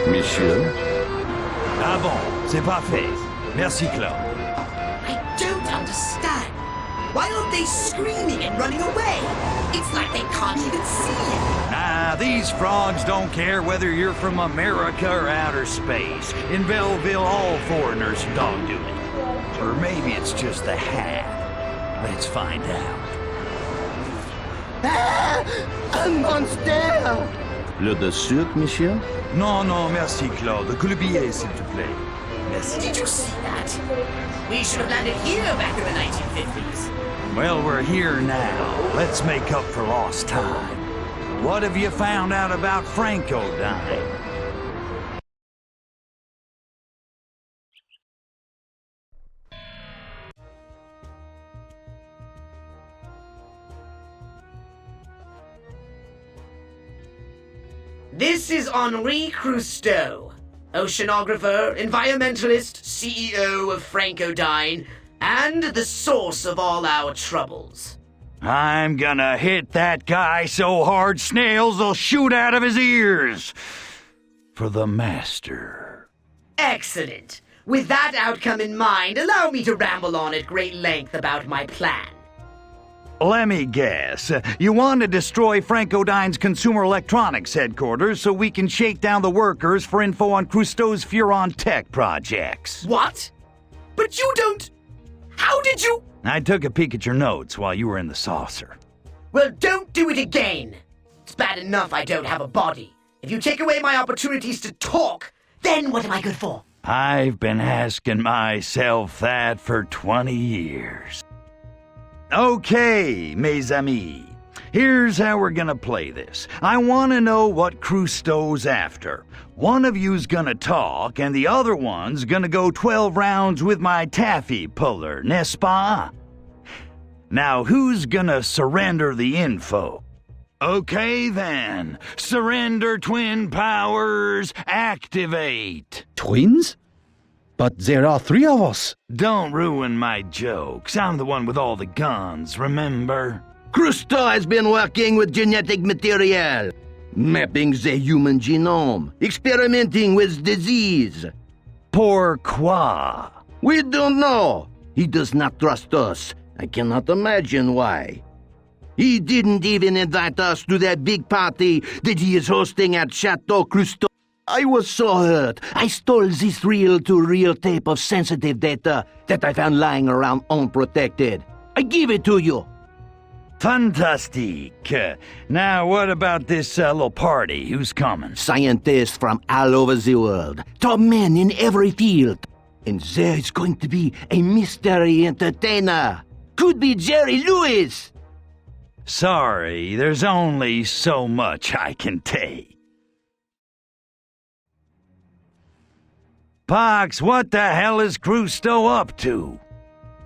Monsieur? Ah bon, c'est parfait. Merci, Claude. I don't understand. Why aren't they screaming and running away? It's like they can't even see it. Nah, these frogs don't care whether you're from America or outer space. In Belleville, all foreigners are dog do it. Or maybe it's just the hat. Let's find out. Ah! Un monster! Le de sucre, monsieur? Non, non, merci, Claude. Que le billet, s'il te plaît. Merci. Did you see that? We should have landed here back in the 1950s. Well, we're here now. Let's make up for lost time. What have you found out about Franco dying? This is Henri Crusteau, oceanographer, environmentalist, CEO of Francodyne, and the source of all our troubles. I'm gonna hit that guy so hard snails'll shoot out of his ears. For the Master. Excellent. With that outcome in mind, allow me to ramble on at great length about my plan. Let me guess. You want to destroy Francodyne's consumer electronics headquarters so we can shake down the workers for info on Crusteau's Furon tech projects. What? But you don't... How did you... I took a peek at your notes while you were in the saucer. Well, don't do it again. It's bad enough I don't have a body. If you take away my opportunities to talk, then what am I good for? I've been asking myself that for 20 years. Okay, mes amis. Here's how we're gonna play this. I want to know what Crusteau's after. One of you's gonna talk, and the other one's gonna go 12 rounds with my taffy puller, n'est-ce pas? Now, who's gonna surrender the info? Okay, then. Surrender twin powers, activate. Twins? But there are 3 of us. Don't ruin my jokes. I'm the one with all the guns, remember? Crusteau has been working with genetic material, mapping the human genome, experimenting with disease. Pourquoi? We don't know. He does not trust us. I cannot imagine why. He didn't even invite us to that big party that he is hosting at Chateau Crusteau. I was so hurt. I stole this reel-to-reel tape of sensitive data that I found lying around unprotected. I give it to you. Fantastique. Now, what about this little party? Who's coming? Scientists from all over the world, top men in every field. And there is going to be a mystery entertainer. Could be Jerry Lewis. Sorry, there's only so much I can take. Pox, what the hell is Crusteau up to?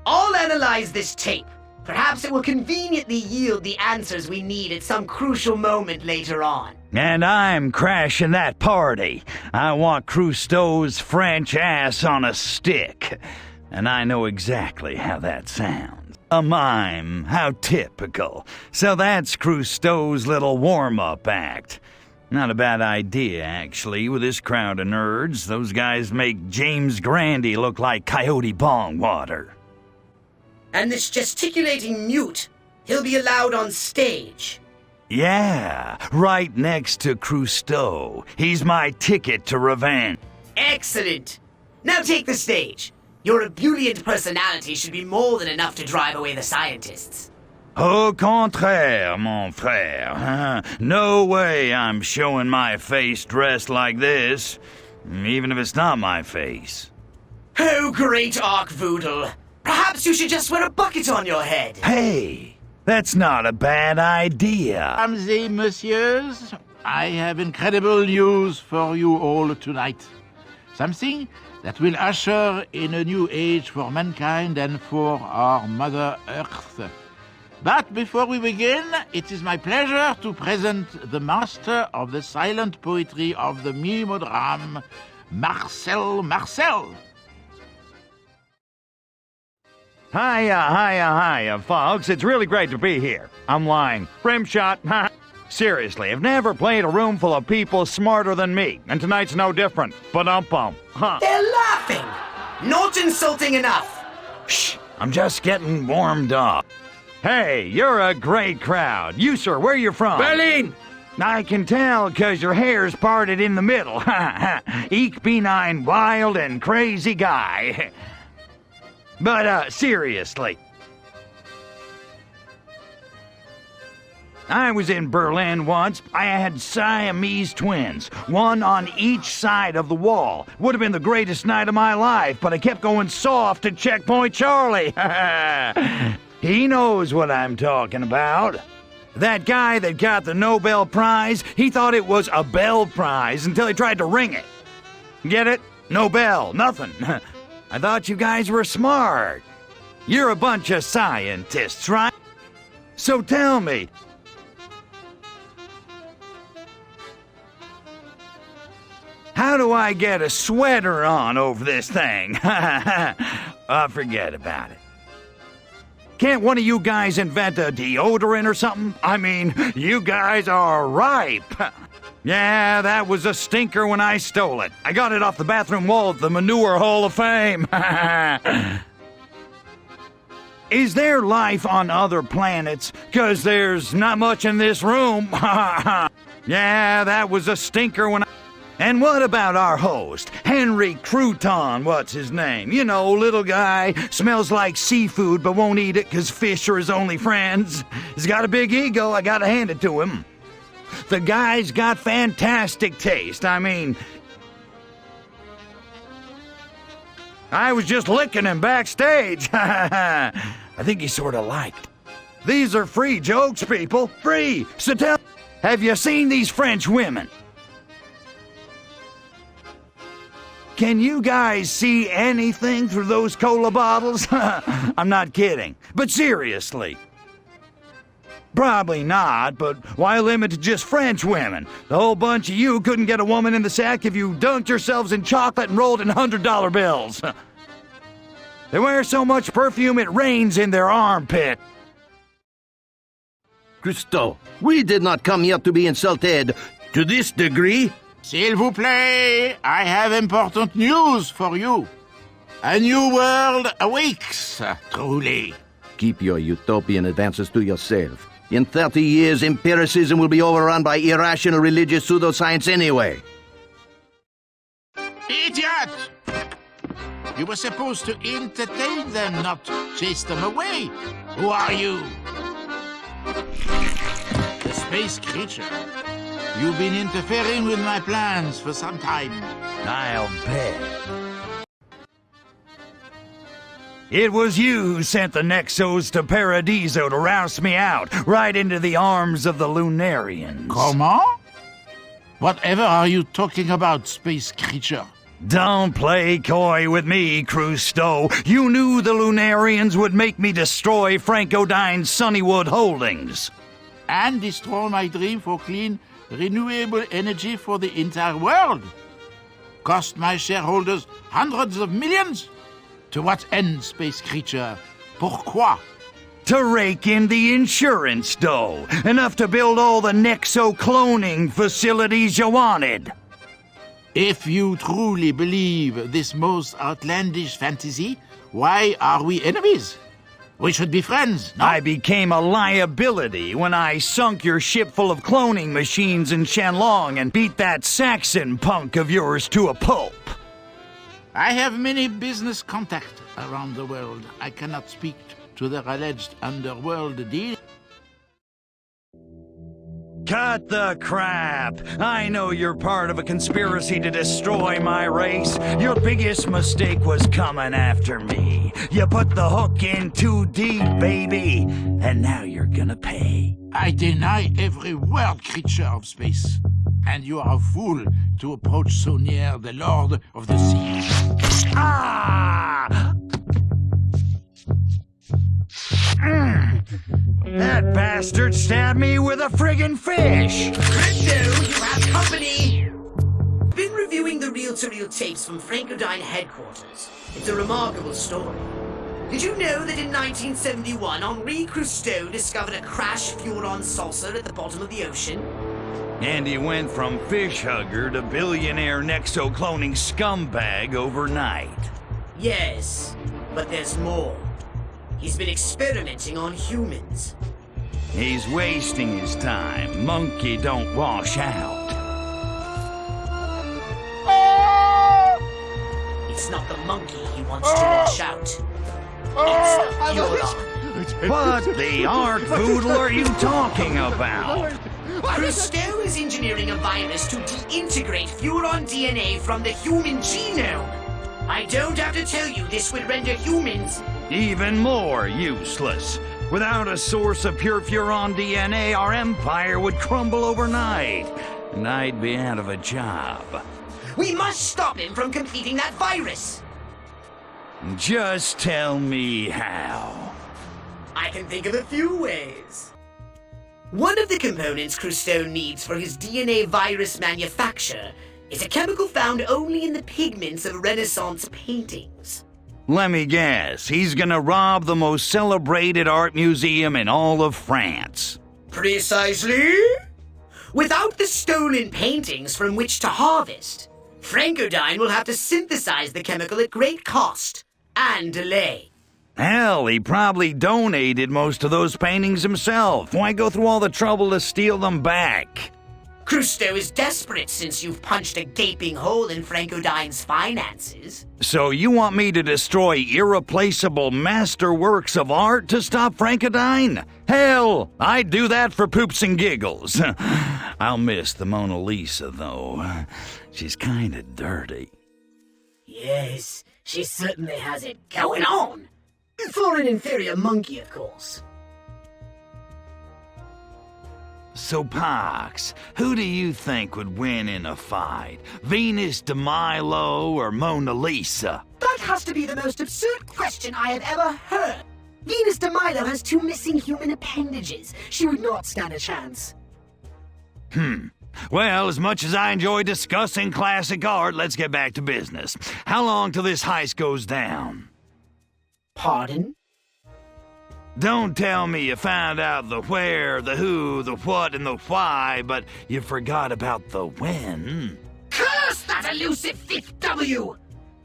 I'll analyze this tape. Perhaps it will conveniently yield the answers we need at some crucial moment later on. And I'm crashing that party. I want Crusteau's French ass on a stick. And I know exactly how that sounds. A mime, how typical. So that's Crusteau's little warm-up act. Not a bad idea, actually, with this crowd of nerds. Those guys make James Grandy look like Coyote Bongwater. And this gesticulating mute, he'll be allowed on stage. Yeah, right next to Crusteau. He's my ticket to revenge. Excellent. Now take the stage. Your ebullient personality should be more than enough to drive away the scientists. Au contraire, mon frère. No way I'm showing my face dressed like this, even if it's not my face. Oh, great Arc-Voodle. Perhaps you should just wear a bucket on your head. Hey, that's not a bad idea. Mesdames et messieurs, I have incredible news for you all tonight. Something that will usher in a new age for mankind and for our Mother Earth. But before we begin, it is my pleasure to present the master of the silent poetry of the mimeodrame, Marcel Marcel. Hiya, folks. It's really great to be here. I'm lying. Rimshot. Seriously, I've never played a room full of people smarter than me, and tonight's no different. Ba-dum-bum. Huh. They're laughing! Not insulting enough! Shh, I'm just getting warmed up. Hey, you're a great crowd. You, sir, where you from? Berlin! I can tell 'cause your hair's parted in the middle. Ich bin ein wild and crazy guy. But, seriously. I was in Berlin once. I had Siamese twins, one on each side of the wall. Would have been the greatest night of my life, but I kept going soft at Checkpoint Charlie. He knows what I'm talking about. That guy that got the Nobel Prize, he thought it was a Bell Prize until he tried to ring it. Get it? Nobel, nothing. I thought you guys were smart. You're a bunch of scientists, right? So tell me, how do I get a sweater on over this thing? Forget about it. Can't one of you guys invent a deodorant or something? I mean, you guys are ripe. Yeah, that was a stinker when I stole it. I got it off the bathroom wall at the Manure Hall of Fame. Is there life on other planets? 'Cause there's not much in this room. Yeah, that was a stinker when I... And what about our host, Henry Crouton, what's his name? You know, little guy, smells like seafood but won't eat it 'cause fish are his only friends. He's got a big ego, I gotta hand it to him. The guy's got fantastic taste, I mean... I was just licking him backstage. I think he sorta liked. These are free jokes, people, free! So tell... Have you seen these French women? Can you guys see anything through those cola bottles? I'm not kidding. But seriously. Probably not, but why limit to just French women? The whole bunch of you couldn't get a woman in the sack if you dunked yourselves in chocolate and rolled in $100 bills. They wear so much perfume it rains in their armpit. Christo, we did not come here to be insulted to this degree. S'il vous plaît, I have important news for you. A new world awakes, truly. Keep your utopian advances to yourself. In 30 years, empiricism will be overrun by irrational religious pseudoscience anyway. Idiot! You were supposed to entertain them, not chase them away. Who are you? The space creature. You've been interfering with my plans for some time. I'll bet. It was you who sent the Nexos to Paradiso to roust me out, right into the arms of the Lunarians. Comment? Whatever are you talking about, space creature? Don't play coy with me, Crusto. You knew the Lunarians would make me destroy Frankodyne's Sunnywood holdings. And destroy my dream for clean, renewable energy for the entire world. Cost my shareholders hundreds of millions? To what end, space creature? Pourquoi? To rake in the insurance dough. Enough to build all the Nexo-cloning facilities you wanted. If you truly believe this most outlandish fantasy, why are we enemies? We should be friends, no? I became a liability when I sunk your ship full of cloning machines in Shenlong and beat that Saxon punk of yours to a pulp. I have many business contacts around the world. I cannot speak to their alleged underworld deal. Cut the crap! I know you're part of a conspiracy to destroy my race. Your biggest mistake was coming after me. You put the hook in too deep, baby. And now you're gonna pay. I deny every word, creature of space. And you are a fool to approach so near the Lord of the Sea. Ah! That bastard stabbed me with a friggin' fish! Crypto, you have company! Been reviewing the reel-to-reel tapes from Frankodyne headquarters. It's a remarkable story. Did you know that in 1971, Henri Cousteau discovered a crashed Furon saucer at the bottom of the ocean? And he went from fish hugger to billionaire nexo-cloning scumbag overnight. Yes, but there's more. He's been experimenting on humans. He's wasting his time. Monkey don't wash out. It's not the monkey he wants to wash out. It's the Furon. What the art voodle are you talking about? Cousteau is engineering a virus to deintegrate Furon DNA from the human genome. I don't have to tell you this would render humans Even more useless. Without a source of pure Furon DNA, our empire would crumble overnight. And I'd be out of a job. We must stop him from completing that virus! Just tell me how. I can think of a few ways. One of the components Cousteau needs for his DNA virus manufacture is a chemical found only in the pigments of Renaissance paintings. Let me guess, he's gonna rob the most celebrated art museum in all of France. Precisely. Without the stolen paintings from which to harvest, Frankodyne will have to synthesize the chemical at great cost and delay. Hell, he probably donated most of those paintings himself. Why go through all the trouble to steal them back? Cousteau is desperate since you've punched a gaping hole in Frankodyne's finances. So you want me to destroy irreplaceable masterworks of art to stop Frankodyne? Hell, I'd do that for poops and giggles. I'll miss the Mona Lisa, though. She's kinda dirty. Yes, she certainly has it going on. For an inferior monkey, of course. So, Pox, who do you think would win in a fight? Venus de Milo or Mona Lisa? That has to be the most absurd question I have ever heard. Venus de Milo has 2 missing human appendages. She would not stand a chance. Well, as much as I enjoy discussing classic art, let's get back to business. How long till this heist goes down? Pardon? Don't tell me you found out the where, the who, the what, and the why, but you forgot about the when. Curse that elusive 5th W!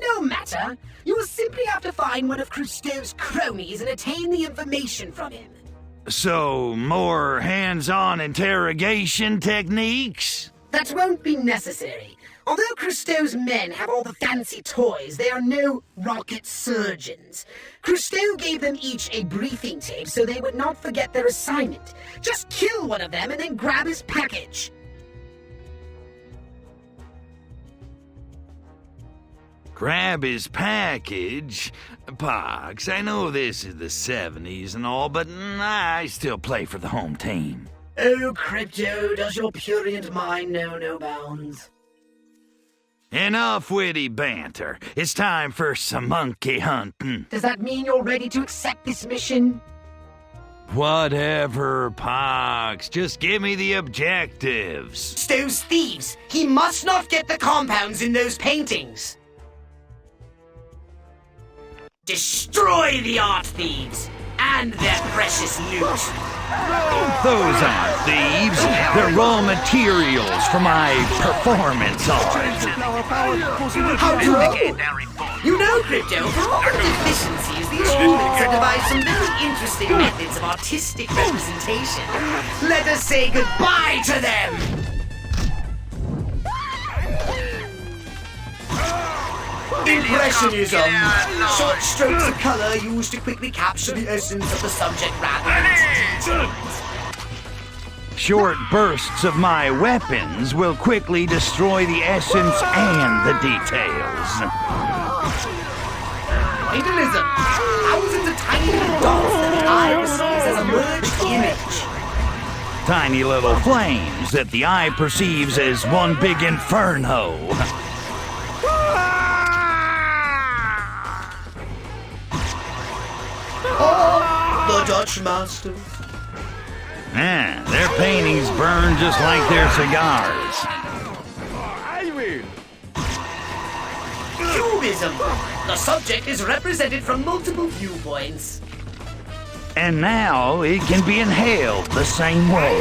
No matter. You will simply have to find one of Cousteau's cronies and attain the information from him. So, more hands-on interrogation techniques? That won't be necessary. Although Cousteau's men have all the fancy toys, they are no rocket surgeons. Cousteau gave them each a briefing tape so they would not forget their assignment. Just kill one of them and then grab his package. Grab his package? Pox, I know this is the 70s and all, but I still play for the home team. Oh, Crypto, does your purient mind know no bounds? Enough witty banter. It's time for some monkey hunting. Does that mean you're ready to accept this mission? Whatever, Pox. Just give me the objectives. Cousteau's thieves! He must not get the compounds in those paintings! Destroy the art thieves and their precious loot! Those aren't thieves. They're raw materials for my performance art. How do you know, Crypto, for all the deficiencies, these humans have devised some very interesting methods of artistic representation. Let us say goodbye to them! Impressionism. Short strokes of color used to quickly capture the essence of the subject rather than its details. Short bursts of my weapons will quickly destroy the essence and the details. Vitalism. Thousands of tiny little dots that the eye receives as a merged image. Tiny little flames that the eye perceives as one big inferno. The Dutch masters. Their paintings burn just like their cigars. Cubism. The subject is represented from multiple viewpoints. And now it can be inhaled the same way.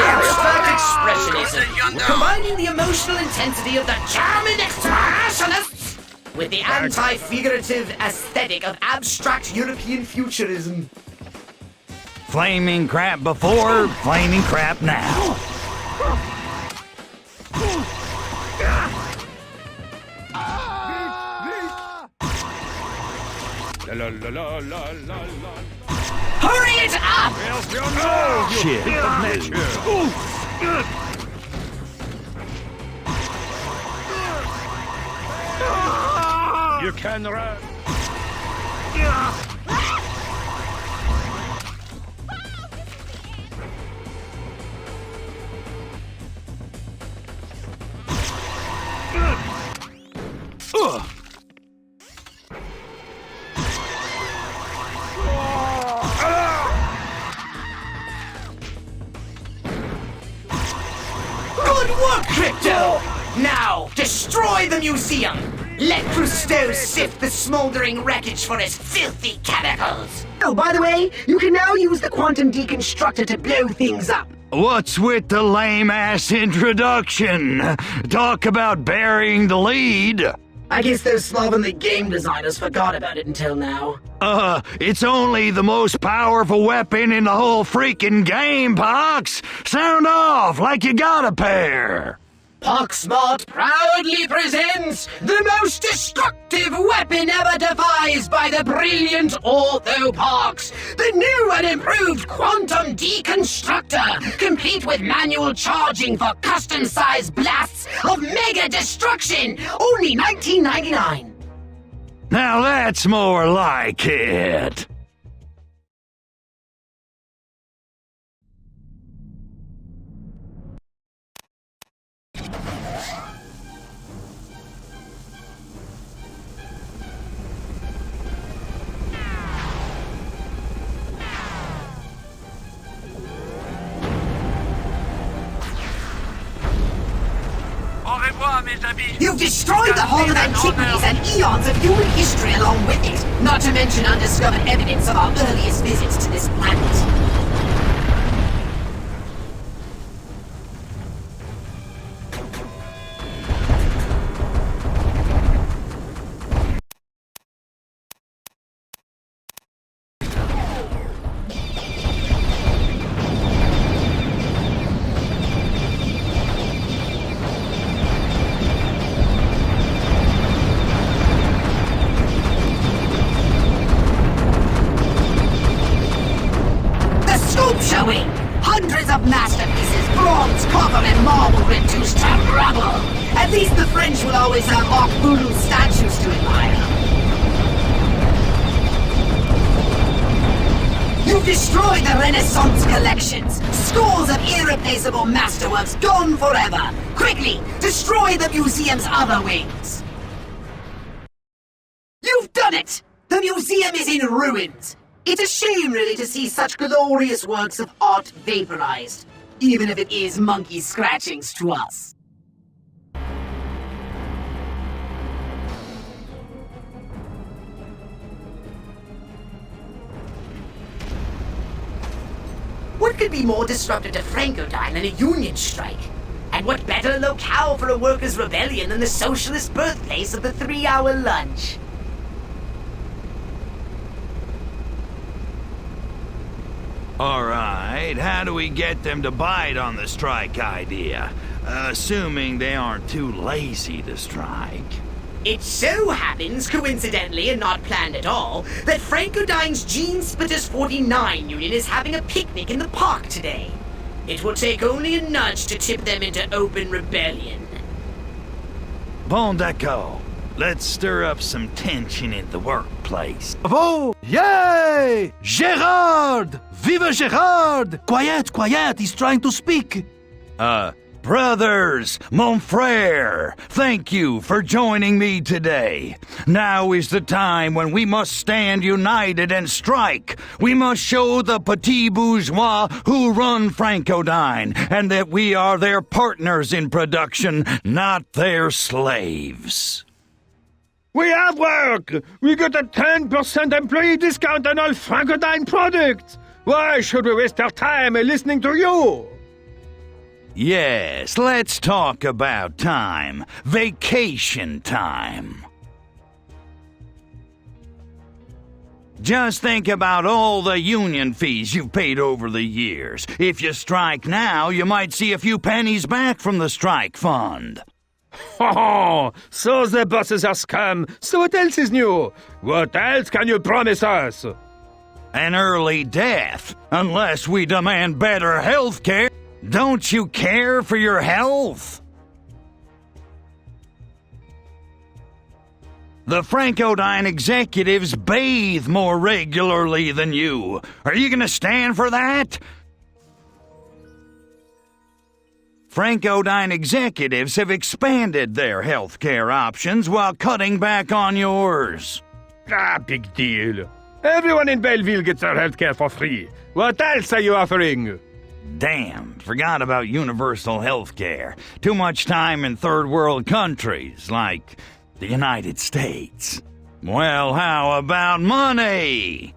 Abstract expressionism, combining the emotional intensity of the German expressionists with the anti-figurative aesthetic of abstract European futurism. Flaming crap before, flaming crap now. Hurry it up! Shit. You can run. Good work, Crypto! Now, destroy the museum! Let Cousteau sift the smoldering wreckage for his filthy chemicals! Oh, by the way, you can now use the quantum deconstructor to blow things up. What's with the lame-ass introduction? Talk about burying the lead. I guess those slovenly game designers forgot about it until now. It's only the most powerful weapon in the whole freaking game, Pox! Sound off like you got a pair! Poxmart proudly presents the most destructive weapon ever devised by the brilliant Orthopox, the new and improved Quantum Deconstructor, complete with manual charging for custom-sized blasts of mega destruction, only $19.99. Now that's more like it. You've destroyed the Hall of Antiquities and eons of human history along with it, not to mention undiscovered evidence of our earliest visits to this planet. Showing hundreds of masterpieces, bronze, copper, and marble reduced to rubble. At least the French will always have Arc Voodoo statues to admire. You've destroyed the Renaissance collections. Scores of irreplaceable masterworks gone forever. Quickly, destroy the museum's other wings. You've done it! The museum is in ruins. It's a shame, really, to see such glorious works of art vaporized, even if it is monkey scratchings to us. What could be more disruptive to Francodyne than a union strike? And what better locale for a workers' rebellion than the socialist birthplace of the 3-hour lunch? Alright, how do we get them to bite on the strike idea? Assuming they aren't too lazy to strike. It so happens, coincidentally and not planned at all, that Francodyne's Gene Splitters 49 union is having a picnic in the park today. It will take only a nudge to tip them into open rebellion. Bon d'accord. Let's stir up some tension in the workplace. Bravo! Yay! Gerard! Vive Gerard! Quiet, quiet, he's trying to speak. Brothers, mon frère, thank you for joining me today. Now is the time when we must stand united and strike. We must show the petits bourgeois who run Francodyne, and that we are their partners in production, not their slaves. We have work! We got a 10% employee discount on all Francodyne products! Why should we waste our time listening to you? Yes, let's talk about time. Vacation time. Just think about all the union fees you've paid over the years. If you strike now, you might see a few pennies back from the strike fund. Oh, so the bosses are scum. So what else is new? What else can you promise us? An early death, unless we demand better health care. Don't you care for your health? The Francodyne executives bathe more regularly than you. Are you going to stand for that? Francodyne executives have expanded their healthcare options while cutting back on yours. Ah, big deal. Everyone in Belleville gets their healthcare for free. What else are you offering? Damn, forgot about universal healthcare. Too much time in third world countries like the United States. Well, how about money?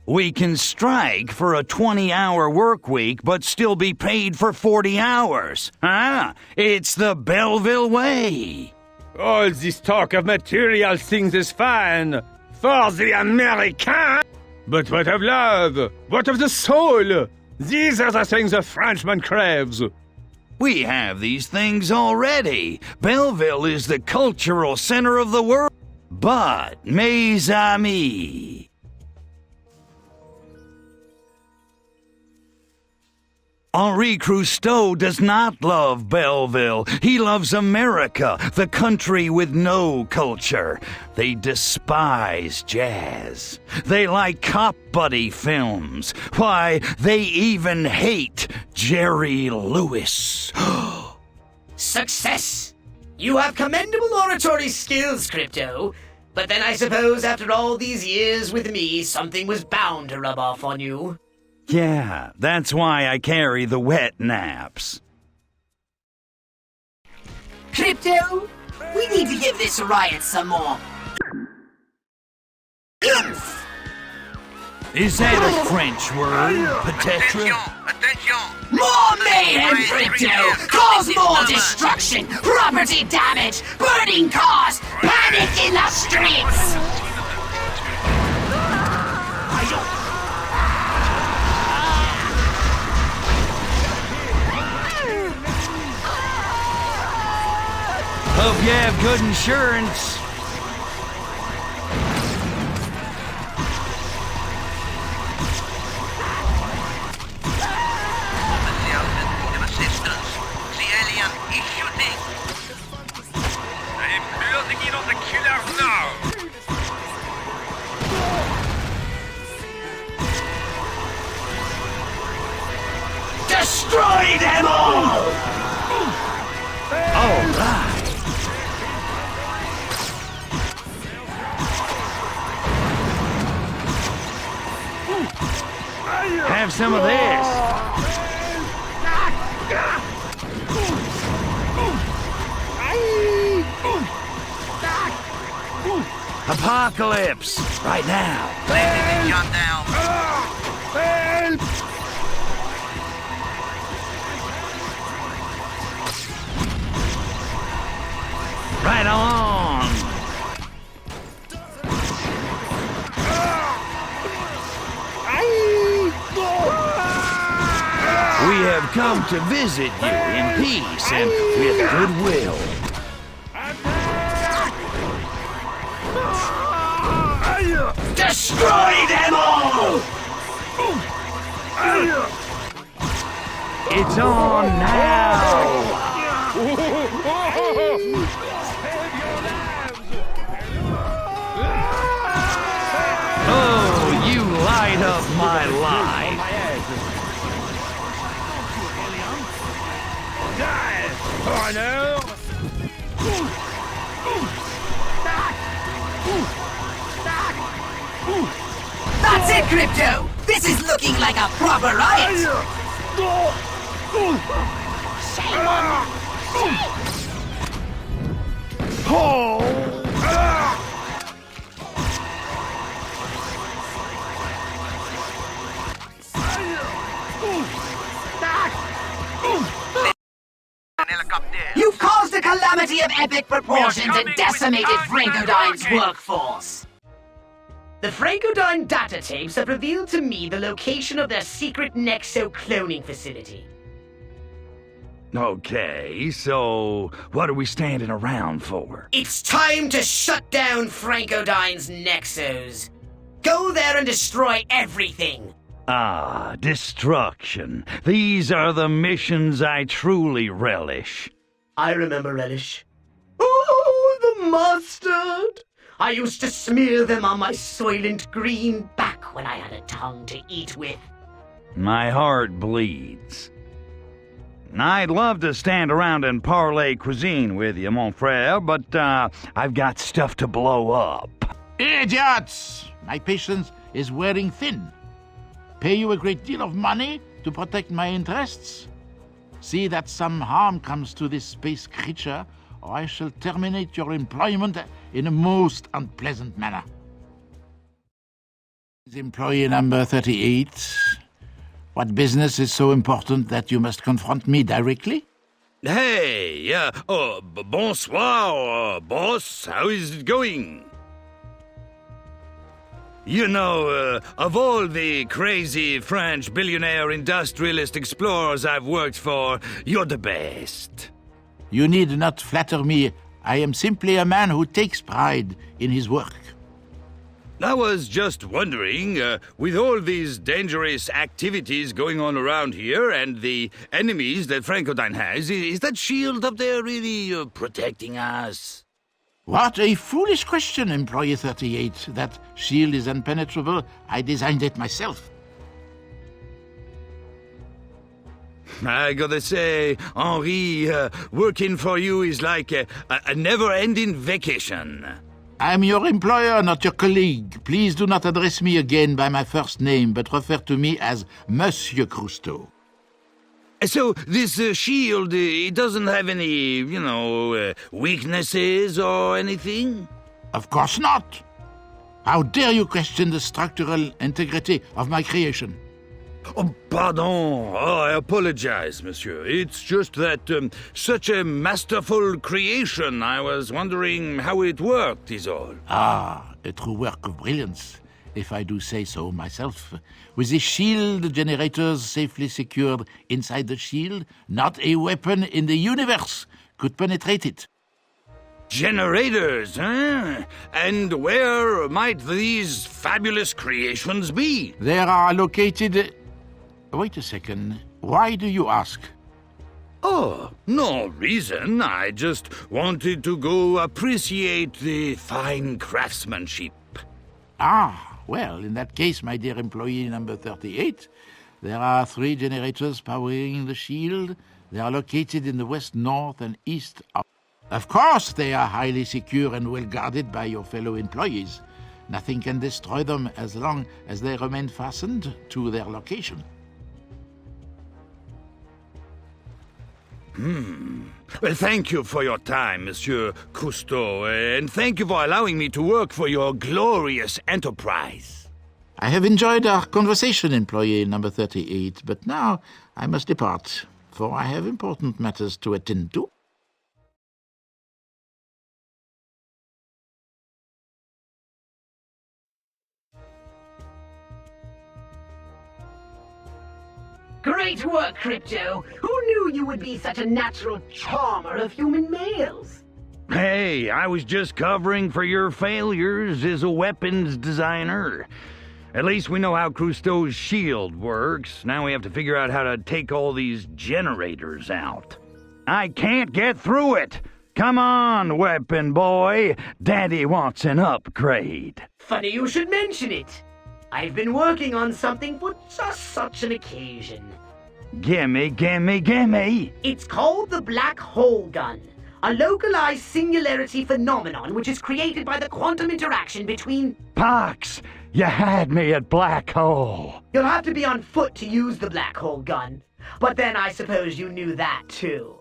We can strike for a 20-hour work week but still be paid for 40 hours. Huh? It's the Belleville way. All this talk of material things is fine for the American. But what of love? What of the soul? These are the things a Frenchman craves. We have these things already. Belleville is the cultural center of the world. But, mes amis, Henri Crusteau does not love Belleville. He loves America, the country with no culture. They despise jazz. They like cop buddy films. Why, they even hate Jerry Lewis. Success! You have commendable oratory skills, Crypto. But then I suppose after all these years with me, something was bound to rub off on you. Yeah, that's why I carry the wet naps. Crypto, we need to give this riot some more oomph. Is that a French word, peut-être? More mayhem, Crypto! Cause more destruction, property damage, burning cars, panic in the streets! Hope you have good insurance. Assistance. The alien is shooting. I am closing in on the killer now. Destroy them all! All right. Have some of this. Apocalypse! Right now. Landing the gun down. Help! Right on! We have come to visit you in peace and with goodwill. Destroy them all! It's on now! Oh, you light up my life! Foreigner! That's it, Crypto! This is looking like a proper riot! Shame on you! You've caused a calamity of epic proportions and decimated Francodyne's workforce. The Francodyne data tapes have revealed to me the location of their secret Nexo-cloning facility. Okay, so what are we standing around for? It's time to shut down Francodyne's Nexos. Go there and destroy everything. Ah, destruction. These are the missions I truly relish. I remember Relish. Oh, the mustard! I used to smear them on my Soylent Green back when I had a tongue to eat with. My heart bleeds. I'd love to stand around and parlay cuisine with you, mon frère, but I've got stuff to blow up. Idiots! My patience is wearing thin. Pay you a great deal of money to protect my interests? See that some harm comes to this space creature, or I shall terminate your employment in a most unpleasant manner. Employee number 38. What business is so important that you must confront me directly? Hey, bonsoir, boss. How is it going? You know, of all the crazy French billionaire industrialist explorers I've worked for, you're the best. You need not flatter me. I am simply a man who takes pride in his work. I was just wondering, with all these dangerous activities going on around here and the enemies that Francodyne has, is that shield up there really protecting us? What a foolish question, Employee 38. That shield is impenetrable. I designed it myself. I gotta say, Henri, working for you is like a never-ending vacation. I'm your employer, not your colleague. Please do not address me again by my first name, but refer to me as Monsieur Cousteau. So, this shield, it doesn't have any, weaknesses or anything? Of course not. How dare you question the structural integrity of my creation? Oh, pardon. Oh, I apologize, monsieur. It's just that such a masterful creation, I was wondering how it worked, is all. Ah, a true work of brilliance, if I do say so myself. With the shield generators safely secured inside the shield, not a weapon in the universe could penetrate it. Generators, huh? And where might these fabulous creations be? They are located... Wait a second. Why do you ask? Oh, no reason. I just wanted to go appreciate the fine craftsmanship. Ah, well, in that case, my dear employee number 38, there are 3 generators powering the shield. They are located in the west, north, and east. Of course, they are highly secure and well guarded by your fellow employees. Nothing can destroy them as long as they remain fastened to their location. Well, thank you for your time, Monsieur Cousteau, and thank you for allowing me to work for your glorious enterprise. I have enjoyed our conversation, employee number 38, but now I must depart, for I have important matters to attend to. Great work, Crypto! Who knew you would be such a natural charmer of human males? Hey, I was just covering for your failures as a weapons designer. At least we know how Cousteau's shield works. Now we have to figure out how to take all these generators out. I can't get through it! Come on, weapon boy! Daddy wants an upgrade. Funny you should mention it. I've been working on something for just such an occasion. Gimme, gimme, gimme! It's called the Black Hole Gun, a localized singularity phenomenon which is created by the quantum interaction between... Pox! You had me at black hole! You'll have to be on foot to use the Black Hole Gun, but then I suppose you knew that too.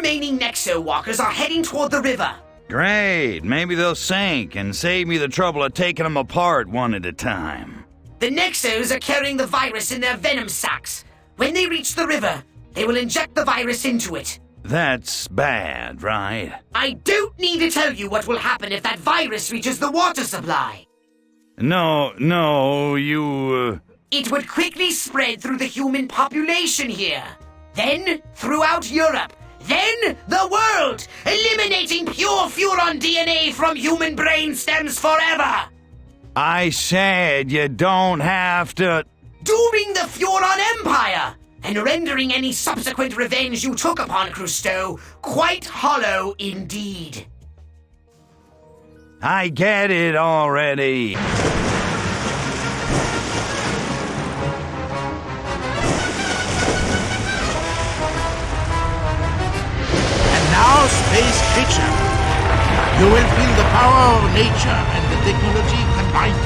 remaining Nexo walkers are heading toward the river. Great. Maybe they'll sink and save me the trouble of taking them apart one at a time. The Nexos are carrying the virus in their venom sacs. When they reach the river, they will inject the virus into it. That's bad, right? I don't need to tell you what will happen if that virus reaches the water supply. No, you... It would quickly spread through the human population here. Then throughout Europe. Then the world, eliminating pure Furon DNA from human brain stems forever. I said you don't have to... Dooming the Furon Empire, and rendering any subsequent revenge you took upon Crusto quite hollow indeed. I get it already. And now, space creature, you will feel the power of nature and the technology combined.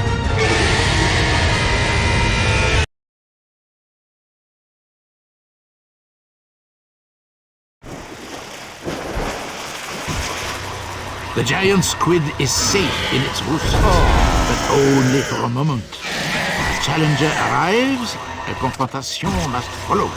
The giant squid is safe in its roost, but only for a moment. As Challenger arrives, a confrontation must follow.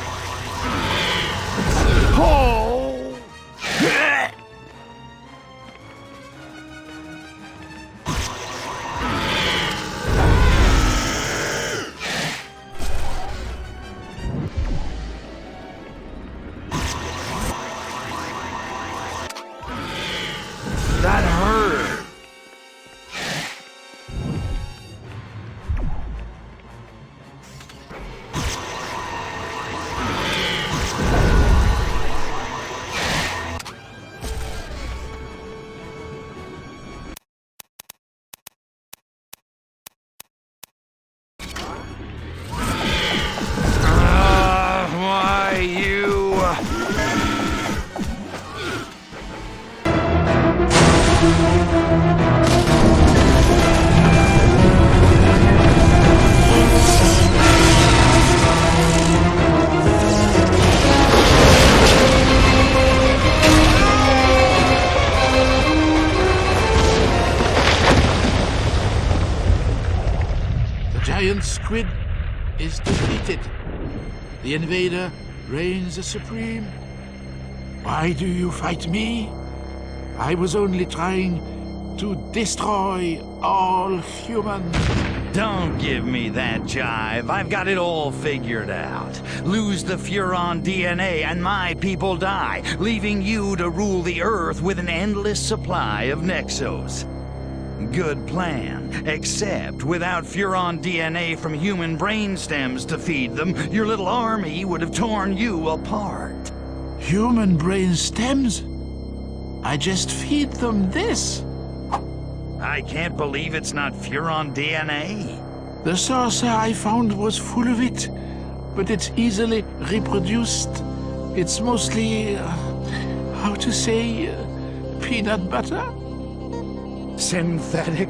That hurt. Why you... The giant squid is defeated. The invader reigns supreme. Why do you fight me? I was only trying to destroy all humans. Don't give me that jive. I've got it all figured out. Lose the Furon DNA and my people die, leaving you to rule the Earth with an endless supply of Nexos. Good plan, except without Furon DNA from human brain stems to feed them, your little army would have torn you apart. Human brain stems? I just feed them this. I can't believe it's not Furon DNA. The saucer I found was full of it, but it's easily reproduced. It's mostly, how to say, peanut butter? Synthetic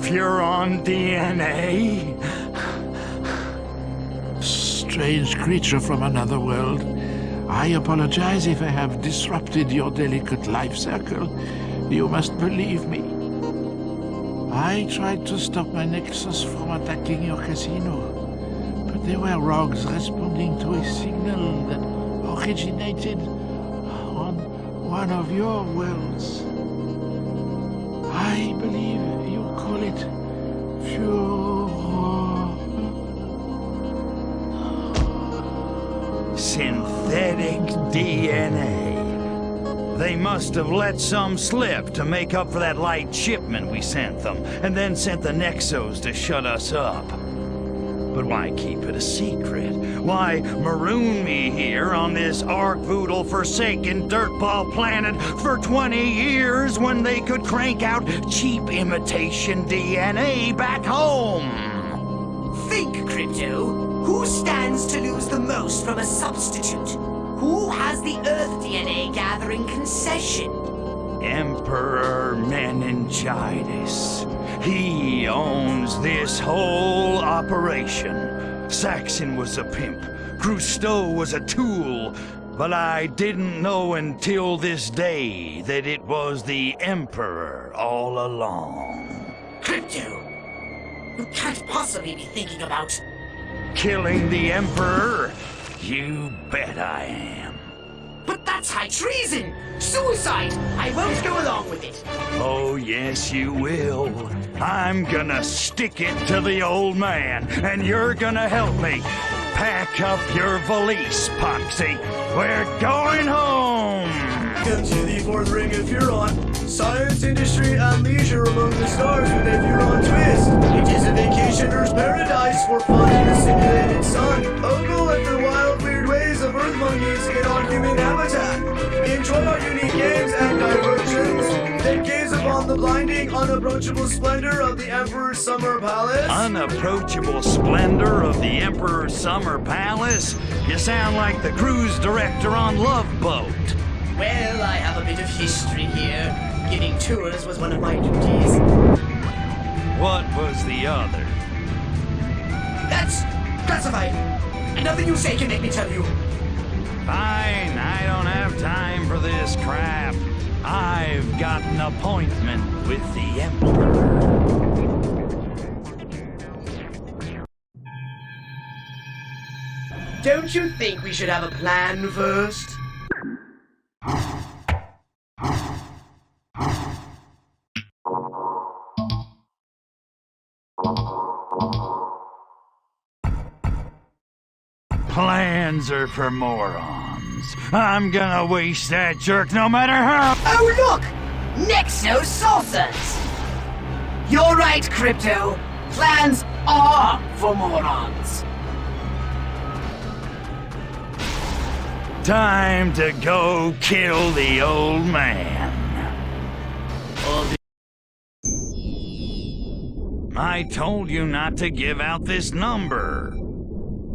Furon DNA? Strange creature from another world. I apologize if I have disrupted your delicate life circle. You must believe me. I tried to stop my Nexus from attacking your casino, but there were rogues responding to a signal that originated on one of your worlds. I believe you call it Furon. Synthetic DNA. They must have let some slip to make up for that light shipment we sent them, and then sent the Nexos to shut us up. But why keep it a secret? Why maroon me here on this arc-voodle forsaken dirtball planet for 20 years when they could crank out cheap imitation DNA back home? Think, Crypto. Who stands to lose the most from a substitute? Who has the Earth DNA gathering concession? Emperor Meningitis. He owns this whole operation. Saxon was a pimp. Crusto was a tool. But I didn't know until this day that it was the Emperor all along. Crypto! You can't possibly be thinking about... Killing the Emperor? You bet I am. But that's high treason! Suicide! I won't go along with it! Oh, yes, you will. I'm gonna stick it to the old man, and you're gonna help me. Pack up your valise, Poxy. We're going home! Welcome to the fourth ring of Furon. Science, industry, and leisure among the stars with a Furon twist. It is a vacationer's paradise for fun in a simulated sun. Ogle at the wild, weird ways of Earth monkeys in our human habitat. Enjoy our unique games and diversions. Then gaze upon the blinding, unapproachable splendor of the Emperor's Summer Palace. Unapproachable splendor of the Emperor's Summer Palace? You sound like the cruise director on Love Boat. Well, I have a bit of history here. Giving tours was one of my duties. What was the other? That's classified. And nothing you say can make me tell you. Fine, I don't have time for this crap. I've got an appointment with the Emperor. Don't you think we should have a plan first? Plans are for morons. I'm gonna waste that jerk no matter how. Oh, look! Nexo saucers! You're right, Crypto. Plans are for morons. Time to go kill the old man. I told you not to give out this number.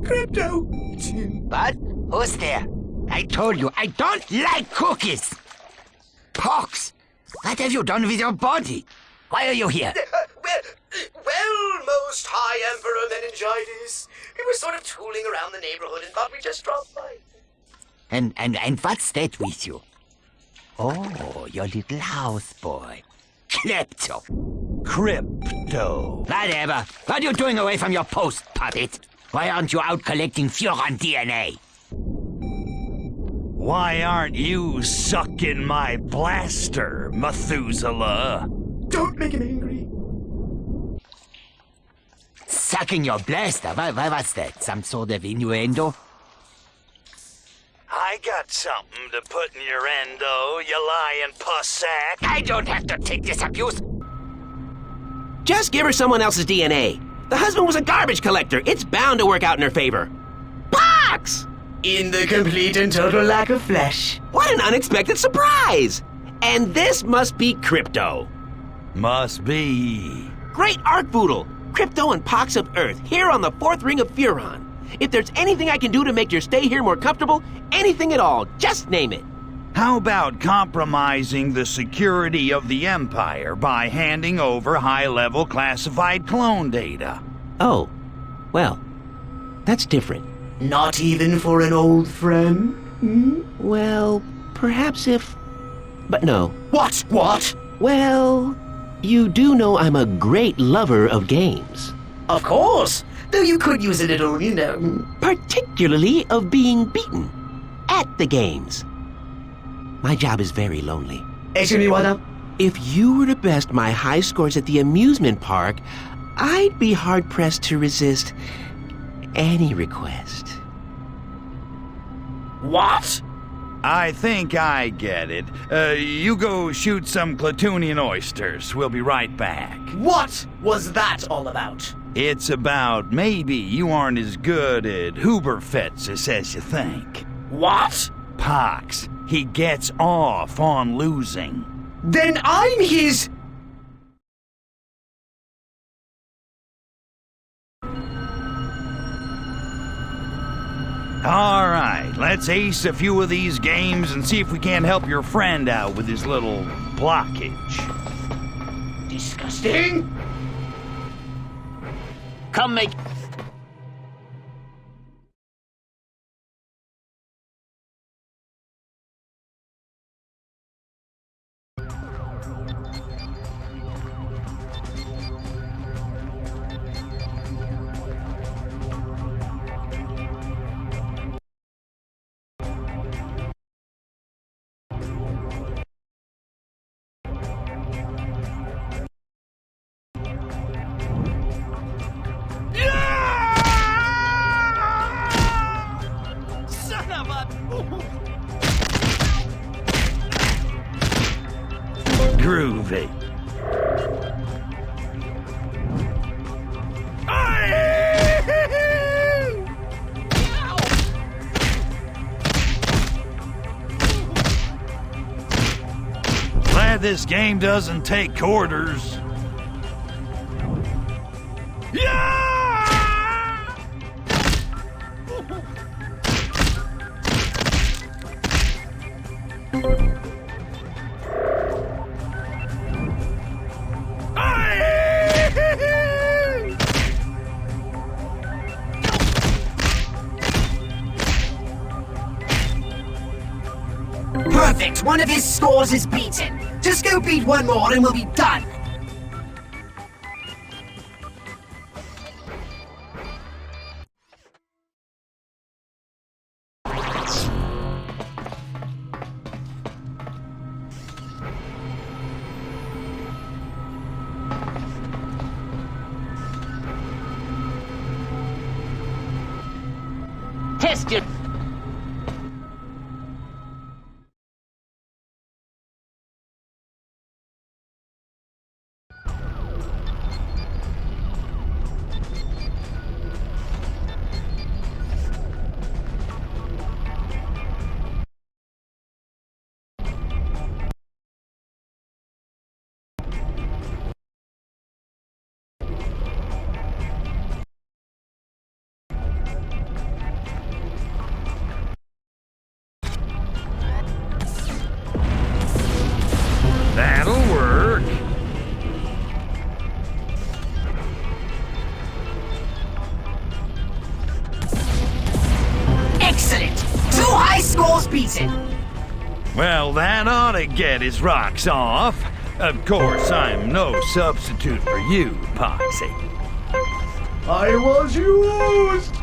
Crypto! What? Who's there? I told you, I don't like cookies! Pox! What have you done with your body? Why are you here? Well, most high Emperor Meningitis. We were sort of tooling around the neighborhood and thought we'd just drop by. And what's that with you? Oh, your little houseboy. Klepto. Crypto. Whatever. What are you doing away from your post, puppet? Why aren't you out collecting Furon DNA? Why aren't you sucking my blaster, Methuselah? Don't make him angry. Sucking your blaster? What's that? Some sort of innuendo? I got something to put in your endo, you lying puss sack. I don't have to take this abuse. Just give her someone else's DNA. The husband was a garbage collector. It's bound to work out in her favor. Pox! In the complete and total lack of flesh. What an unexpected surprise! And this must be Crypto. Must be. Great art boodle. Crypto and Pox of Earth, here on the fourth ring of Furon. If there's anything I can do to make your stay here more comfortable, anything at all, just name it. How about compromising the security of the Empire by handing over high-level classified clone data? Oh, well, that's different. Not even for an old friend? Hmm? Well, perhaps if... But no. What? What? Well, you do know I'm a great lover of games. Of course! Though you could use a little, you know... Particularly of being beaten at the games. My job is very lonely. If you were to best my high scores at the amusement park, I'd be hard-pressed to resist any request. What? I think I get it. You go shoot some Clatunian oysters. We'll be right back. What was that all about? It's about maybe you aren't as good at Huberfetzes as you think. What? Pox, he gets off on losing. Then I'm his... All right, let's ace a few of these games and see if we can't help your friend out with his little blockage. Disgusting! Come make... groovy. Glad this game doesn't take quarters. Perfect! One of his scores is beaten. Just go beat one more and we'll be done. Test it. That'll work. Excellent! 2 high scores beaten. Well, that ought to get his rocks off. Of course, I'm no substitute for you, Poxy. I was used!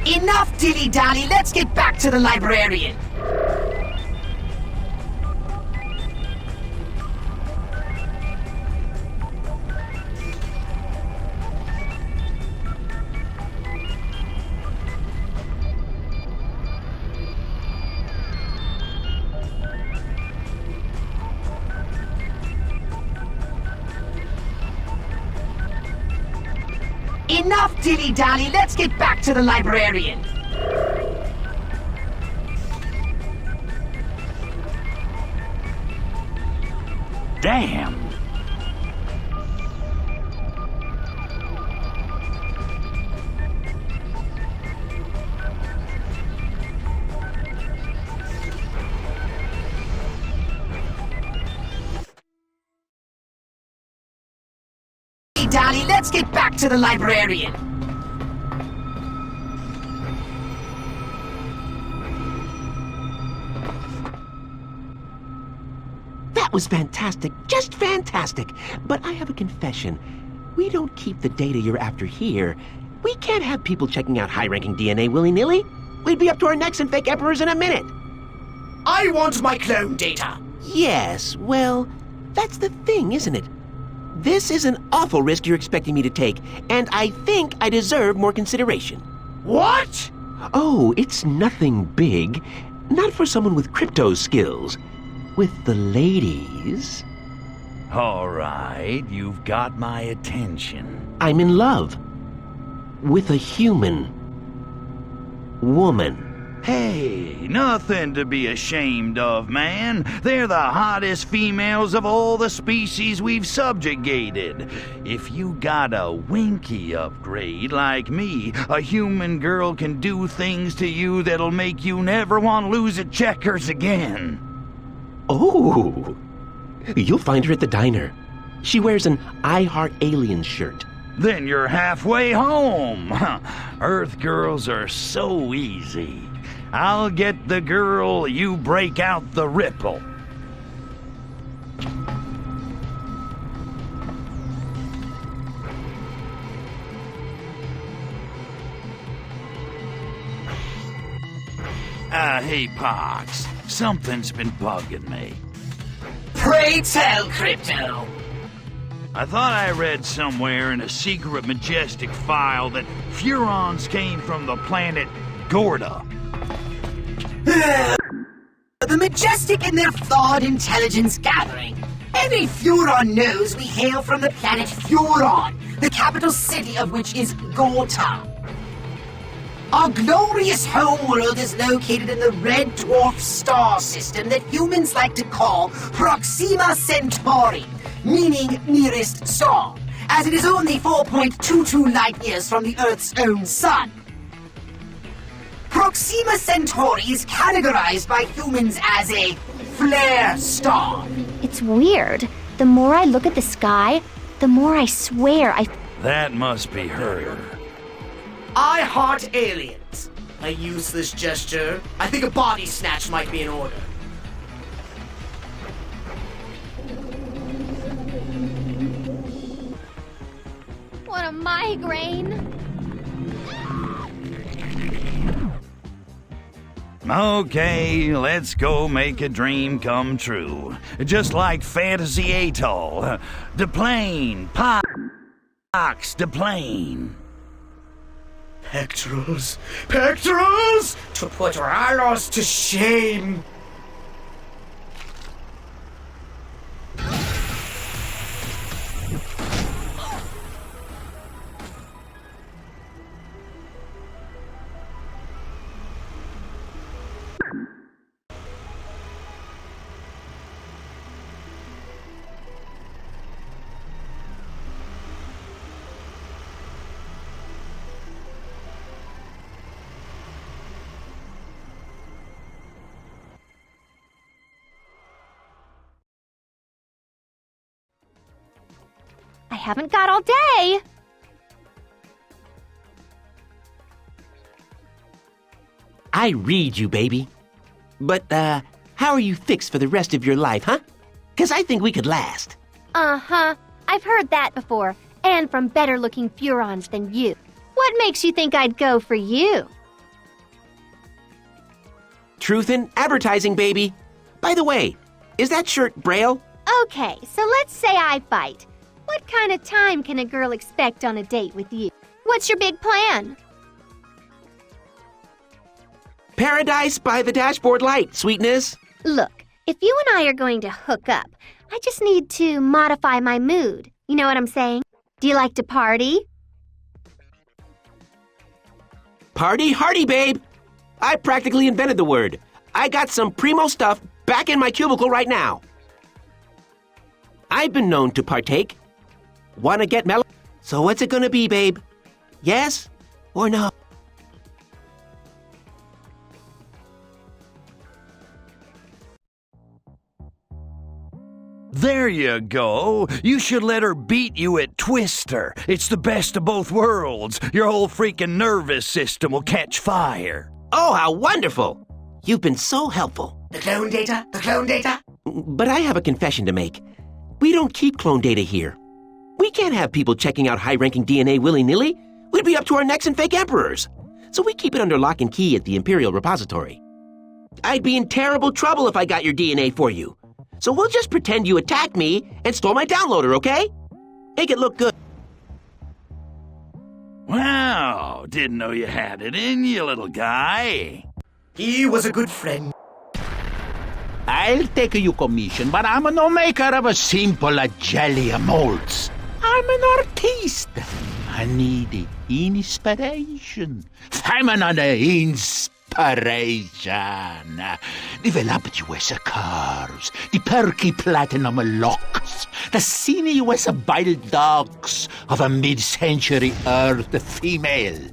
Enough dilly-dally, let's get back to the librarian. Enough dilly-dally, let's get back to the librarian. Damn. Dilly-dally, let's get back to the librarian. That was fantastic, just fantastic. But I have a confession. We don't keep the data you're after here. We can't have people checking out high-ranking DNA willy-nilly. We'd be up to our necks in fake emperors in a minute. I want my clone data. Yes, well, that's the thing, isn't it? This is an awful risk you're expecting me to take, and I think I deserve more consideration. What? Oh, it's nothing big. Not for someone with crypto skills. With the ladies... All right, you've got my attention. I'm in love. With a human. Woman. Hey, nothing to be ashamed of, man. They're the hottest females of all the species we've subjugated. If you got a winky upgrade like me, a human girl can do things to you that'll make you never want to lose at checkers again. Oh, you'll find her at the diner. She wears an I Heart Aliens shirt. Then you're halfway home. Earth girls are so easy. I'll get the girl, you break out the ripple. Hey, Pox. Something's been bugging me. Pray tell, Crypto. I thought I read somewhere in a secret Majestic file that Furons came from the planet Gorda. The Majestic and their flawed intelligence gathering. Every Furon knows we hail from the planet Furon, the capital city of which is Gorta. Our glorious homeworld is located in the red dwarf star system that humans like to call Proxima Centauri, meaning nearest star, as it is only 4.22 light-years from the Earth's own sun. Proxima Centauri is categorized by humans as a flare star. It's weird. The more I look at the sky, the more I swear I... That must be her. I heart aliens. A useless gesture. I think a body snatch might be in order. What a migraine. Okay, let's go make a dream come true. Just like Fantasy Atoll. The plane, Pox, the plane. Pectorals! Pectorals! To put Ralos to shame! I haven't got all day. I read you, baby. But, how are you fixed for the rest of your life, huh? 'Cause I think we could last. Uh-huh. I've heard that before, and from better-looking Furons than you. What makes you think I'd go for you? Truth in advertising, baby. By the way, is that shirt Braille? Okay, so let's say I fight. What kind of time can a girl expect on a date with you? What's your big plan? Paradise by the dashboard light, sweetness. Look, if you and I are going to hook up, I just need to modify my mood. You know what I'm saying? Do you like to party? Party hardy, babe. I practically invented the word. I got some primo stuff back in my cubicle right now. I've been known to partake. Wanna get mellow? So what's it gonna be, babe? Yes or no? There you go. You should let her beat you at Twister. It's the best of both worlds. Your whole freaking nervous system will catch fire. Oh, how wonderful! You've been so helpful. The clone data? The clone data? But I have a confession to make. We don't keep clone data here. We can't have people checking out high-ranking DNA willy-nilly. We'd be up to our necks in fake emperors. So we keep it under lock and key at the Imperial Repository. I'd be in terrible trouble if I got your DNA for you. So we'll just pretend you attacked me and stole my downloader, okay? Make it look good. Wow, didn't know you had it in you, little guy. He was a good friend. I'll take your commission, but I'm no maker of a simple jelly molds. I'm an artist. I need inspiration. Feminine inspiration. The voluptuous curves, the perky platinum locks, the sinuous bile ducts of a mid-century Earth female.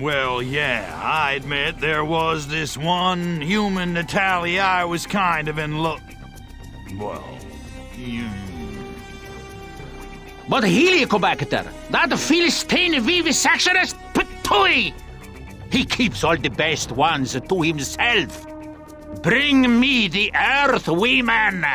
Well, yeah, I admit there was this one human Natalia I was kind of in love. Well, But Helicobacter, that Philistine vivisectionist patooey! He keeps all the best ones to himself. Bring me the Earth women!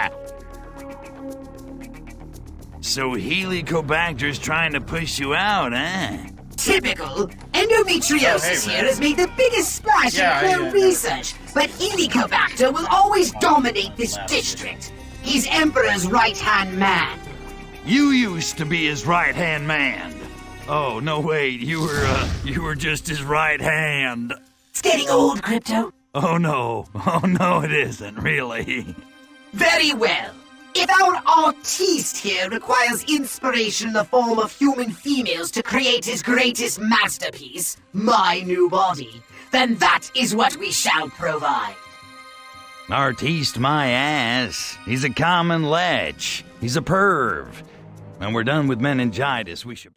So Helicobacter's trying to push you out, eh? Typical. Endometriosis here has made the biggest splash in clone research, but Helicobacter will always dominate this district. He's Emperor's right-hand man. You used to be his right-hand man. Oh, no, wait, you were just his right hand. It's getting old, Crypto. Oh, no, it isn't, really. Very well. If our artiste here requires inspiration in the form of human females to create his greatest masterpiece, my new body, then that is what we shall provide. Artiste my ass. He's a common lech. He's a perv. When we're done with meningitis, we should...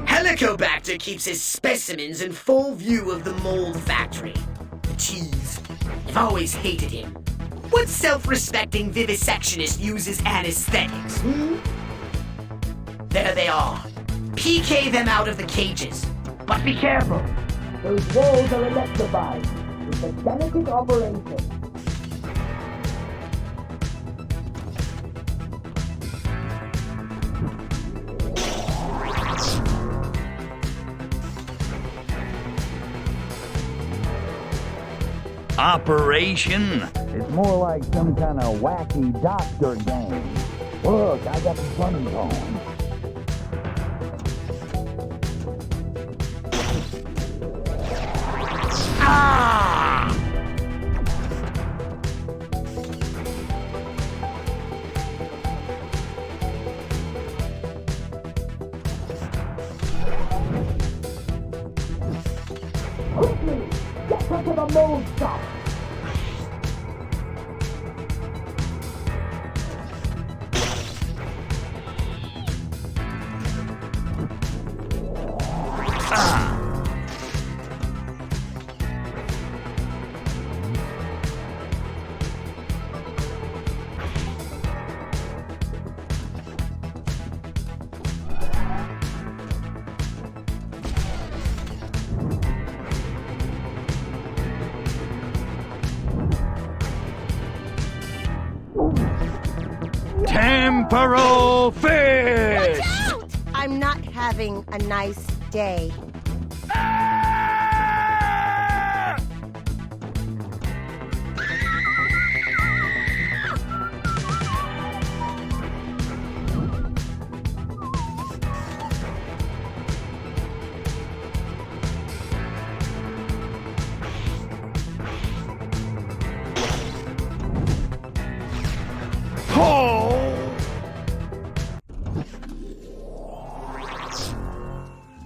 Helicobacter keeps his specimens in full view of the mold factory. The cheese. I've always hated him. What self-respecting vivisectionist uses anesthetics, There they are. PK them out of the cages. But be careful. Those walls are electrified. It's a delicate operation. Operation? It's more like some kind of wacky doctor game. Look, I got the bunnies on. Ah! Quickly! Get her to the mold shop! Temporal fish! Watch out! I'm not having a nice day.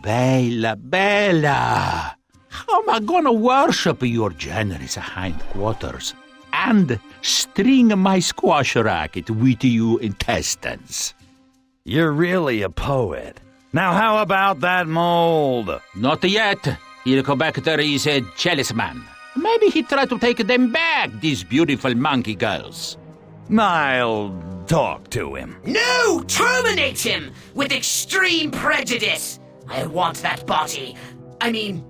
Bella, Bella! How am I gonna worship your generous hindquarters and string my squash racket with you intestines? You're really a poet. Now how about that mold? Not yet. Helicobacter is a jealous man. Maybe he tried to take them back, these beautiful monkey girls. I'll talk to him. No! Terminate him! With extreme prejudice! I want that body. I mean,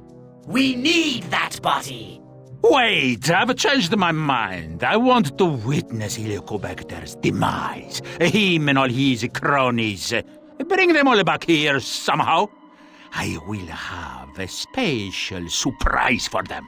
we need that body. Wait, I've changed my mind. I want to witness Helicobacter's demise. Him and all his cronies. Bring them all back here somehow. I will have a special surprise for them.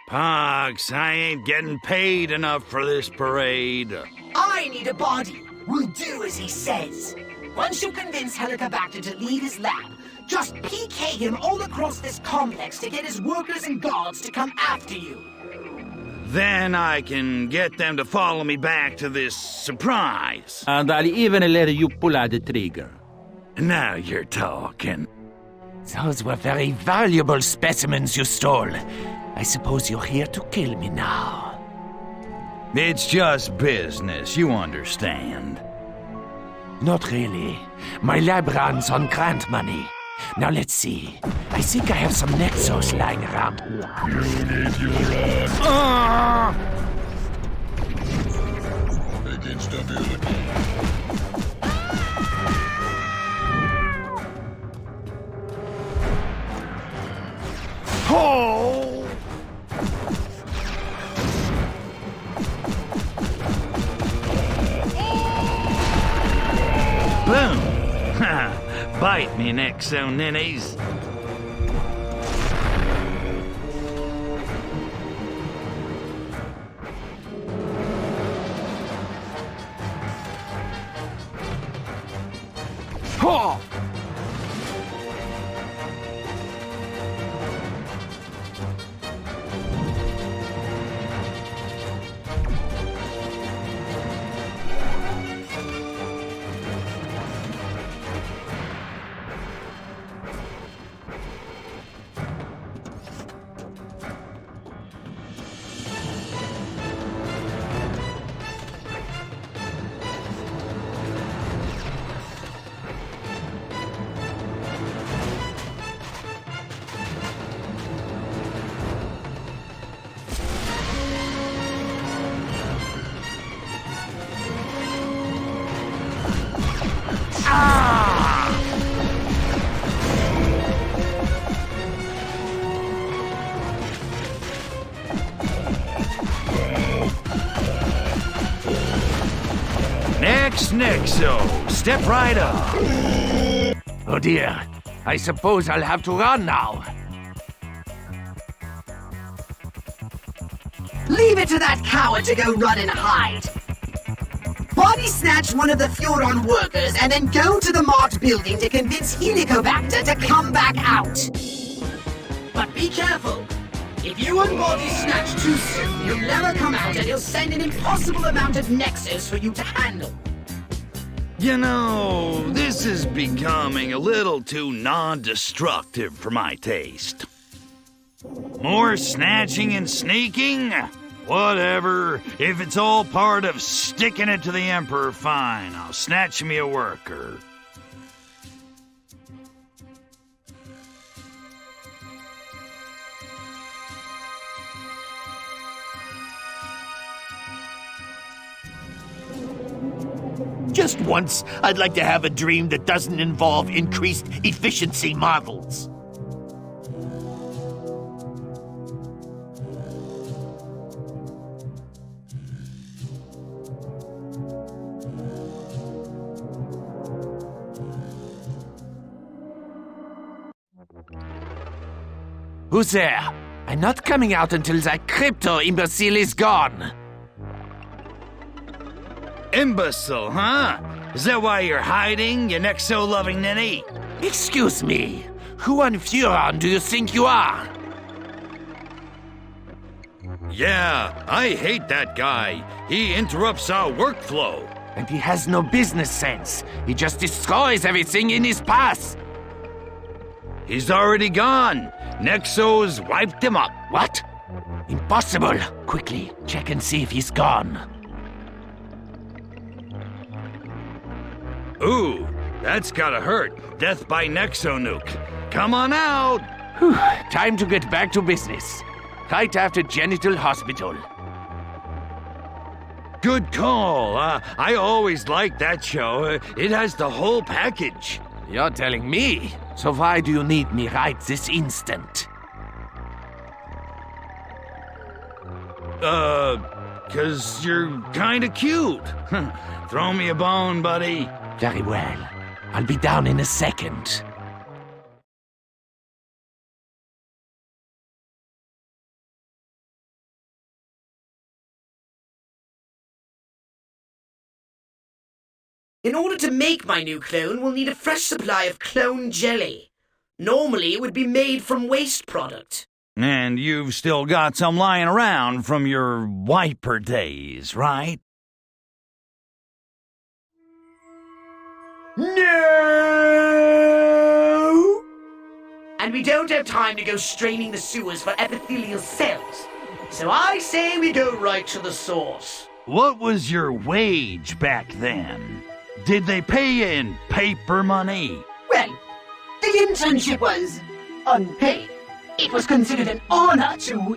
Pox, I ain't getting paid enough for this parade. I need a body. We'll do as he says. Once you convince Helicobacter to leave his lab, just PK him all across this complex to get his workers and guards to come after you. Then I can get them to follow me back to this surprise. And I'll even let you pull out the trigger. Now you're talking. Those were very valuable specimens you stole. I suppose you're here to kill me now. It's just business, you understand. Not really. My lab runs on grant money. Now let's see. I think I have some Nexos lying around here. You need your Make instability. Oh! Bite me, Nexo ninnies. Huh! Nexo, step right up. Oh dear. I suppose I'll have to run now. Leave it to that coward to go run and hide. Body snatch one of the Furon workers and then go to the marked building to convince Helicobacter to come back out. But be careful. If you unbody snatch too soon, he'll never come out and he'll send an impossible amount of Nexos for you to handle. You know, this is becoming a little too non-destructive for my taste. More snatching and sneaking? Whatever. If it's all part of sticking it to the Emperor, fine. I'll snatch me a worker. Just once, I'd like to have a dream that doesn't involve increased efficiency models. Who's there? I'm not coming out until that crypto imbecile is gone. Imbecile, huh? Is that why you're hiding, you Nexo-loving ninny? Excuse me. Who on Furon do you think you are? Yeah, I hate that guy. He interrupts our workflow. And he has no business sense. He just destroys everything in his path. He's already gone. Nexo's wiped him up. What? Impossible. Quickly, check and see if he's gone. Ooh, that's gotta hurt. Death by Nexo nuke. Come on out! Whew, time to get back to business. Right after Genital Hospital. Good call. I always liked that show. It has the whole package. You're telling me? So why do you need me right this instant? 'Cause you're kinda cute. Throw me a bone, buddy. Very well. I'll be down in a second. In order to make my new clone, we'll need a fresh supply of clone jelly. Normally, it would be made from waste product. And you've still got some lying around from your wiper days, right? No! And we don't have time to go straining the sewers for epithelial cells. So I say we go right to the source. What was your wage back then? Did they pay you in paper money? Well, the internship was unpaid. It was considered an honor to,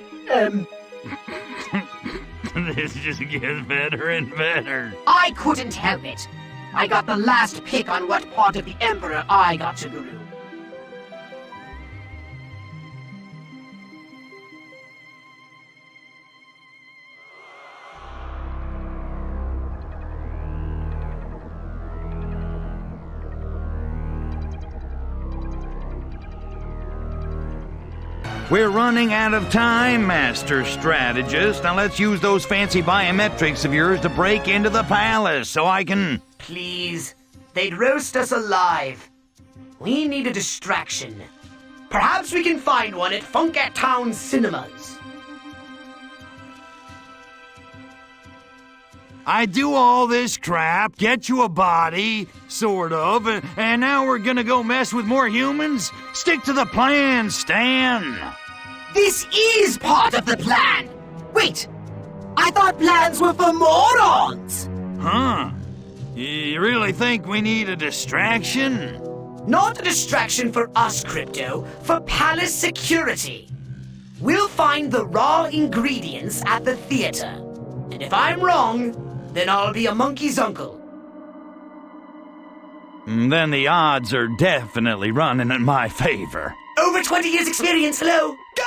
This just gets better and better. I couldn't help it. I got the last pick on what part of the Emperor I got to guru. We're running out of time, Master Strategist. Now let's use those fancy biometrics of yours to break into the palace so I can... Please. They'd roast us alive. We need a distraction. Perhaps we can find one at Funkat Town Cinemas. I do all this crap, get you a body, sort of, and now we're gonna go mess with more humans? Stick to the plan, Stan. This is part of the plan. Wait, I thought plans were for morons. Huh? You really think we need a distraction? Not a distraction for us, Crypto, for palace security. We'll find the raw ingredients at the theater. And if I'm wrong, then I'll be a monkey's uncle. Then the odds are definitely running in my favor. Over 20 years experience, hello? Go!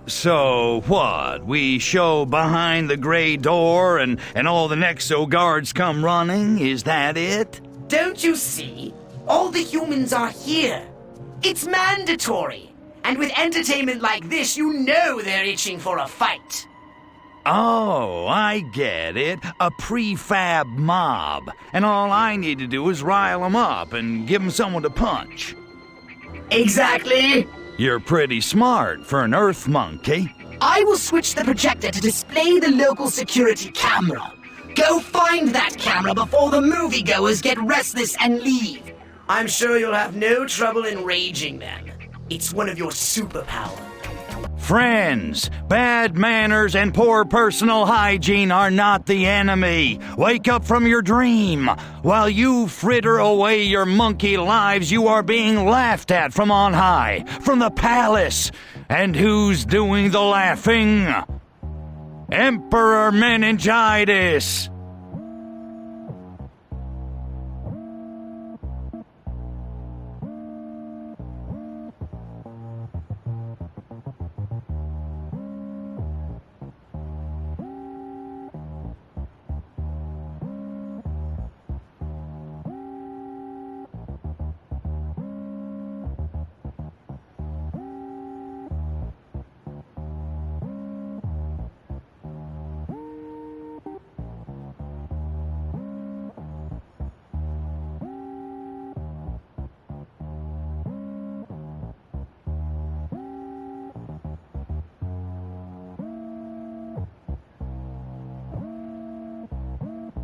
So, what? We show behind the gray door and all the Nexo guards come running? Is that it? Don't you see? All the humans are here. It's mandatory. And with entertainment like this, you know they're itching for a fight. Oh, I get it. A prefab mob. And all I need to do is rile them up and give them someone to punch. Exactly. You're pretty smart for an Earth monkey. I will switch the projector to display the local security camera. Go find that camera before the moviegoers get restless and leave. I'm sure you'll have no trouble enraging them. It's one of your superpowers. Friends, bad manners and poor personal hygiene are not the enemy. Wake up from your dream. While you fritter away your monkey lives, you are being laughed at from on high, from the palace. And who's doing the laughing? Emperor Meningitis.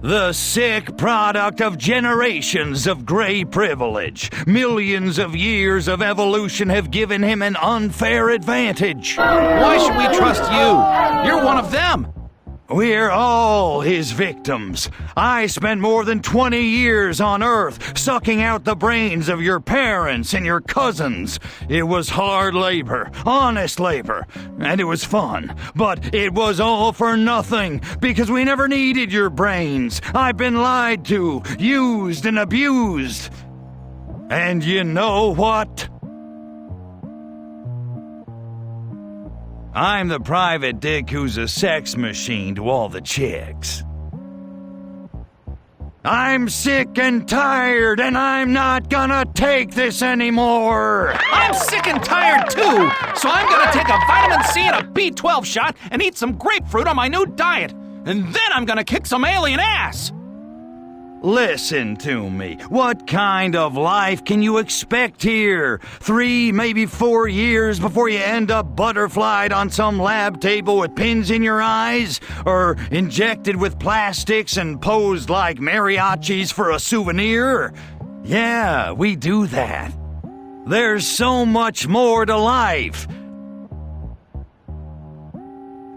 The sick product of generations of gray privilege. Millions of years of evolution have given him an unfair advantage. Why should we trust you? You're one of them. We're all his victims. I spent more than 20 years on Earth sucking out the brains of your parents and your cousins. It was hard labor, honest labor, and it was fun. But it was all for nothing, because we never needed your brains. I've been lied to, used and abused. And you know what? I'm the private dick who's a sex machine to all the chicks. I'm sick and tired, and I'm not gonna take this anymore! I'm sick and tired too, so I'm gonna take a vitamin C and a B12 shot and eat some grapefruit on my new diet. And then I'm gonna kick some alien ass! Listen to me. What kind of life can you expect here? 3, maybe 4 years before you end up butterflied on some lab table with pins in your eyes? Or injected with plastics and posed like mariachis for a souvenir? Yeah, we do that. There's so much more to life.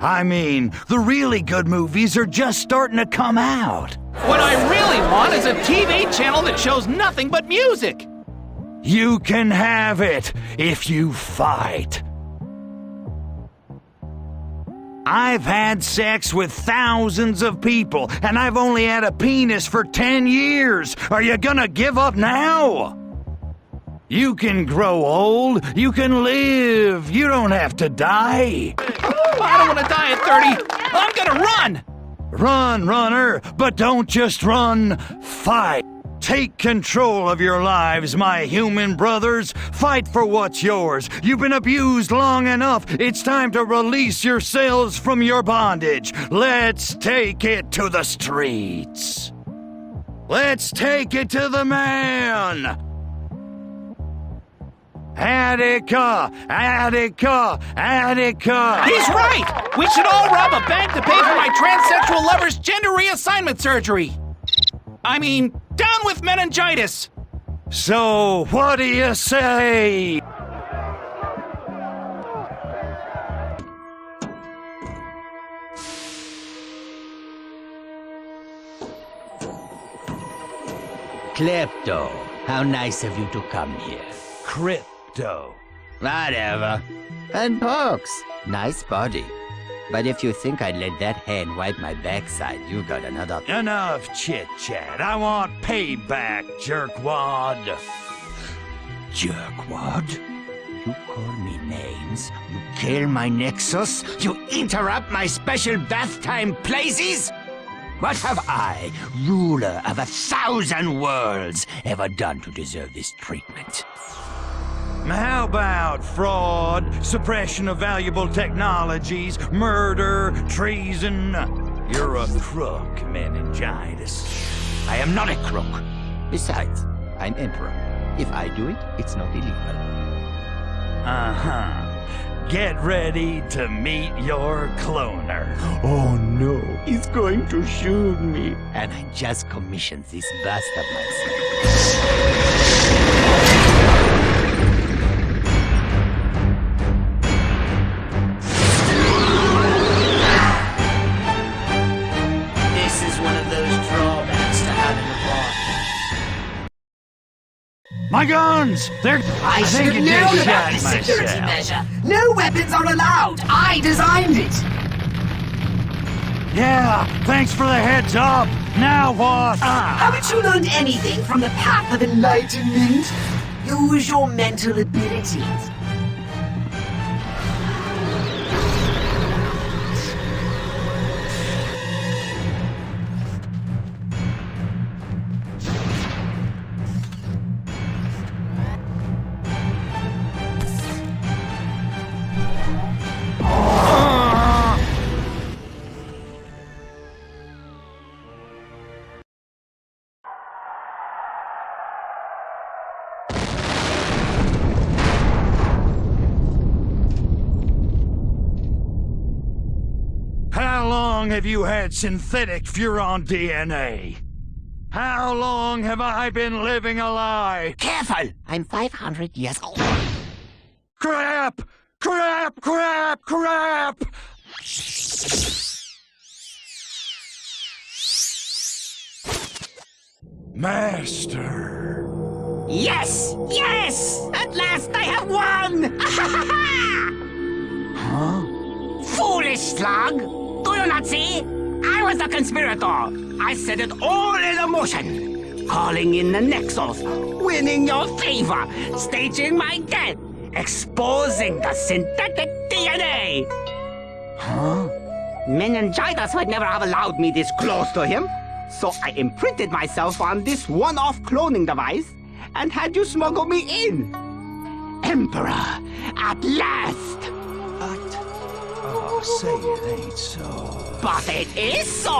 I mean, the really good movies are just starting to come out. What I really want is a TV channel that shows nothing but music. You can have it if you fight. I've had sex with thousands of people, and I've only had a penis for 10 years. Are you gonna give up now? You can grow old, you can live, you don't have to die. I don't want to die at 30. I'm gonna run. Run, runner, but don't just run, fight. Take control of your lives, my human brothers. Fight for what's yours. You've been abused long enough. It's time to release yourselves from your bondage. Let's take it to the streets. Let's take it to the man. Attica! Attica! Attica! He's right! We should all rob a bank to pay for my transsexual lover's gender reassignment surgery. I mean, down with meningitis! So, what do you say? Klepto, how nice of you to come here. Crypto. Whatever. And Pox, nice body. But if you think I'd let that hand wipe my backside, you got another... Enough chit-chat. I want payback, jerkwad. Jerkwad? You call me names? You kill my nexus? You interrupt my special bath time places? What have I, ruler of 1,000 worlds, ever done to deserve this treatment? How about fraud, suppression of valuable technologies, murder, treason? You're a crook, meningitis. I am not a crook. Besides, I'm emperor. If I do it, it's not illegal. Uh-huh. Get ready to meet your cloner. Oh no, he's going to shoot me. And I just commissioned this bastard myself. My guns! They're... I should have known about this security measure. No weapons are allowed. I designed it. Yeah, thanks for the heads up. Now what? Haven't you learned anything from the path of enlightenment? Use your mental abilities. How long have you had synthetic Furon DNA? How long have I been living a lie? Careful! I'm 500 years old. Crap! Crap! Crap! Crap! Master. Yes! Yes! At last I have won! Huh? Foolish slug! Do you not see? I was the conspirator. I set it all in motion. Calling in the Nexus, winning your favor, staging my death, exposing the synthetic DNA. Huh? Meningitis would never have allowed me this close to him. So I imprinted myself on this one-off cloning device and had you smuggle me in. Emperor, at last! Oh, say it ain't so. But it is so!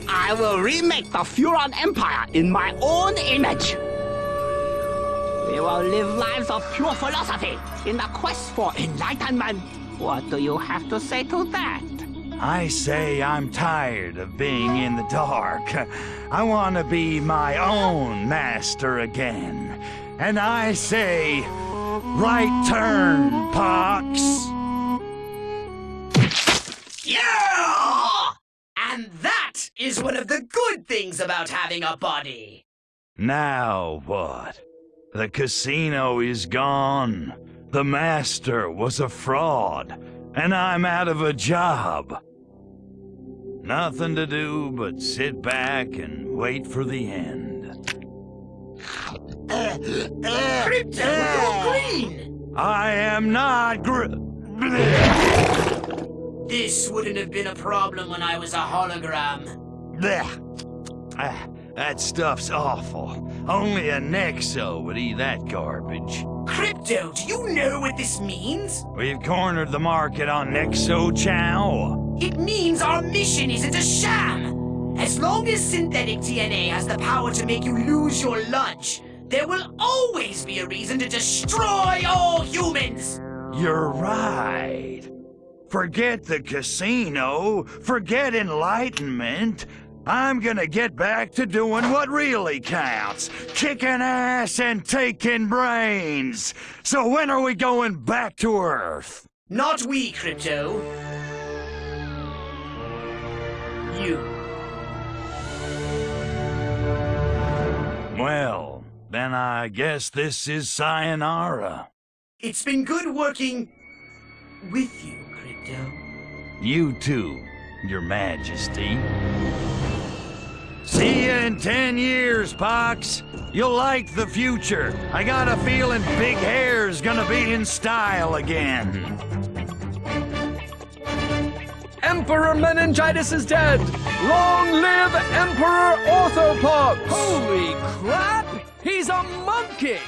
I will remake the Furon Empire in my own image. We will live lives of pure philosophy in the quest for enlightenment. What do you have to say to that? I say I'm tired of being in the dark. I want to be my own master again. And I say, right turn, Pox. Yeah! And that is one of the good things about having a body. Now what? The casino is gone. The master was a fraud, and I'm out of a job. Nothing to do but sit back and wait for the end. Crypto, you're green! I am not This wouldn't have been a problem when I was a hologram. That stuff's awful. Only a Nexo would eat that garbage. Crypto, do you know what this means? We've cornered the market on Nexo Chow. It means our mission isn't a sham. As long as synthetic DNA has the power to make you lose your lunch, there will always be a reason to destroy all humans. You're right. Forget the casino. Forget enlightenment. I'm gonna get back to doing what really counts. Kicking ass and taking brains. So when are we going back to Earth? Not we, Crypto. You. Well, then I guess this is sayonara. It's been good working with you, Crypto. You too, Your Majesty. See you in 10 years, Pox. You'll like the future. I got a feeling big hair's gonna be in style again. Emperor Meningitis is dead! Long live Emperor Orthopox! Holy crap! He's a monkey!